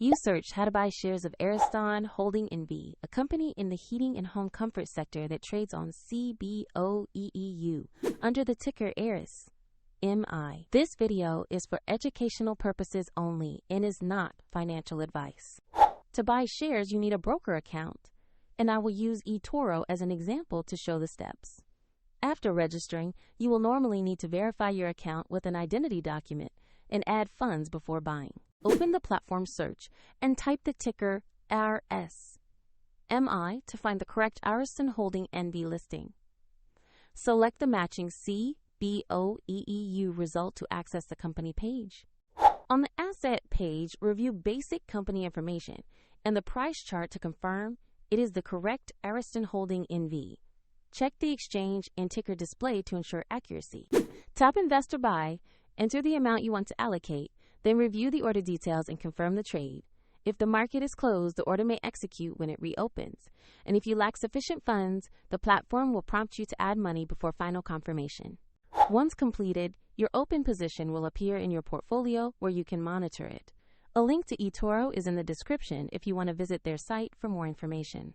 You searched how to buy shares of Ariston Holding N.V, a company in the heating and home comfort sector that trades on CBOE EU under the ticker ARIS.MI. This video is for educational purposes only and is not financial advice. To buy shares, you need a broker account, and I will use eToro as an example to show the steps. After registering, you will normally need to verify your account with an identity document and add funds before buying. Open the platform search and type the ticker ARIS.MI to find the correct Ariston Holding N.V listing. Select the matching CBOE EU result to access the company page. On the asset page, review basic company information and the price chart to confirm it is the correct Ariston Holding N.V. Check the exchange and ticker display to ensure accuracy. Tap Investor Buy, enter the amount you want to allocate, then review the order details and confirm the trade. If the market is closed, the order may execute when it reopens. And if you lack sufficient funds, the platform will prompt you to add money before final confirmation. Once completed, your open position will appear in your portfolio where you can monitor it. A link to eToro is in the description if you want to visit their site for more information.